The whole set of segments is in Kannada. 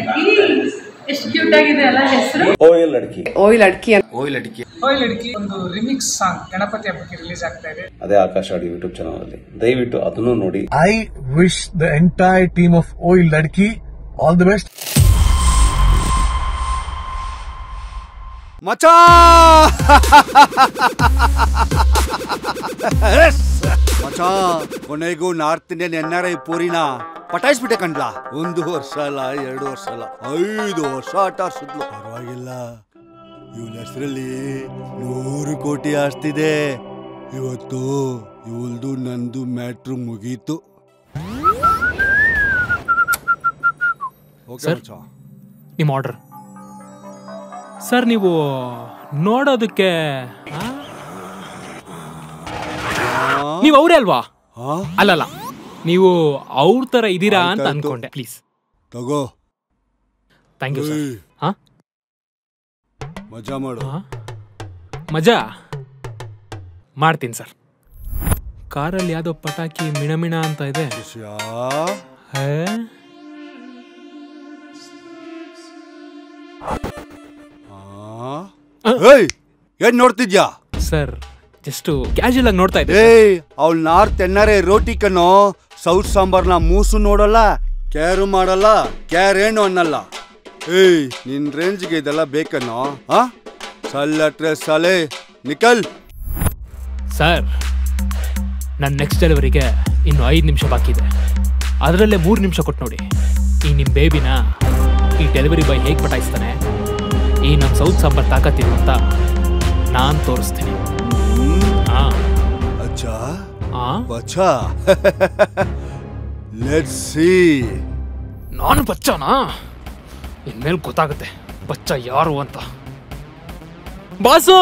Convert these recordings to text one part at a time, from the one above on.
ಲಡ್ಕಿ ಎಷ್ಟು ಕ್ಯೂಟ್ ಆಗಿದೆ ಅಲ್ಲ ಹೆಸರು. ಓಯ್ ಲಡ್ಕಿ ಒಂದು ರಿಮಿಕ್ಸ್ ಸಾಂಗ್ ಗಣಪತಿ ಹಬ್ಬಕ್ಕೆ ರಿಲೀಸ್ ಆಗ್ತಾ ಇದೆ. ಅದೇ ಆಕಾಶ ಆಡಿ ಯೂಟ್ಯೂಬ್ ಚಾನಲ್ ಅಲ್ಲಿ ದಯವಿಟ್ಟು ಅದನ್ನು ನೋಡಿ. I wish the entire team of ಓಯ್ ಲಡ್ಕಿ ಆಲ್ ದಿ ಬೆಸ್ಟ್. ಮಚಾ ಮಚಾ ಕೊನೆಗೂ ನಾರ್ತ್ ಇಂಡಿಯನ್ NRI ಪೂರಿನ ಪಟಾಯಿಸ್ಬಿಟ್ಟೆ ಕಂಡ್ಲಾ. 1 ವರ್ಷ ಅಲ್ಲ 2 ವರ್ಷ ಅಲ್ಲ 5 ವರ್ಷ ಆಟ ಆಡ್ಸಿದ್ಲು. ಪರವಾಗಿಲ್ಲ, ಇವಳ ಹೆಸರಲ್ಲಿ 100 ಕೋಟಿ ಆಸ್ತಿದೆ. ಇವತ್ತು ಇವಳ್ದು ನಂದು ಮ್ಯಾಟ್ರು ಮುಗೀತು. ಓಕೆ ಮಚಾ, ನಿಮ್ಮ ಆರ್ಡರ್. ಸರ್ ನೀವು ನೋಡೋದಕ್ಕೆ ನೀವು ಅವರೇ ಅಲ್ವಾ? ಅಲ್ಲಲ್ಲ, ನೀವು ಅವ್ರ ತರ ಇದೀರಾ ಅಂತ ಅನ್ಕೊಂಡೆ. ಪ್ಲೀಸ್ ತಗೋ. Thank you sir. ಹಾ, ಮಜಾ ಮಾಡು. ಮಜಾ ಮಾಡ್ತೀನಿ ಸರ್. ಕಾರಲ್ಲಿ ಯಾವ್ದೋ ಪಟಾಕಿ ಮಿಣಮಿಣ ಅಂತ ಇದೆ. ಏನ್ ನೋಡ್ತಿದ್ಯಾ? ಸರ್ ಜಸ್ಟ್ ಕ್ಯಾಶುಯಲ್ ಆಗಿ ನೋಡ್ತಾ ಇದ್ದೆ. ಅವ್ಳು ನಾರ್ತ್ NRI ರೋಟಿ ಕಣ್ಣೋ. ಸೌತ್ ಸಾಂಬಾರ್ನ ಮೂಸು ನೋಡಲ್ಲ, ಕ್ಯಾರು ಮಾಡಲ್ಲ, ಕ್ಯಾರ್ ಏನು ಅನ್ನಲ್ಲ. ನಿನ್ ರೇಂಜ್ಗೆ ಇದೆಲ್ಲ ಬೇಕನ್ನೋ. ಸಲ್ಲಟ್ರೆ ಸಾಲೆ ನಿಕಲ್. ಸರ್ ನನ್ನ ನೆಕ್ಸ್ಟ್ ಡೆಲಿವರಿಗೆ ಇನ್ನು 5 ನಿಮಿಷ ಬಾಕಿ ಇದೆ. ಅದರಲ್ಲೇ 3 ನಿಮಿಷ ಕೊಟ್ಟು ನೋಡಿ. ಈ ನಿಮ್ಮ ಬೇಬಿನ ಈ ಡೆಲಿವರಿ ಬಾಯ್ ಹೇಗೆ ಪಟಾಯಿಸ್ತಾನೆ, ಈ ನಮ್ಮ ಸೌತ್ ಸಾಂಬಾರ್ ತಾಕತ್ತಿರು ಅಂತ ನಾನು ತೋರಿಸ್ತೀನಿ. ಅಚ್ಚಾ ಬಚ್ಚಾ, ಲೆಟ್ಸ್ ಸೀ. ನಾನು ಬಚ್ಚಾನಾ? ಇನ್ಮೇಲೆ ಗೊತ್ತಾಗುತ್ತೆ ಬಚ್ಚ ಯಾರು ಅಂತ. ಬಾಸು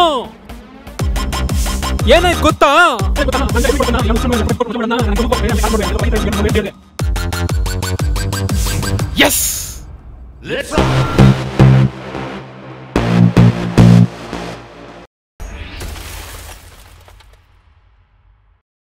ಏನಾಯ್ತು ಗೊತ್ತಾ? ಎಸ್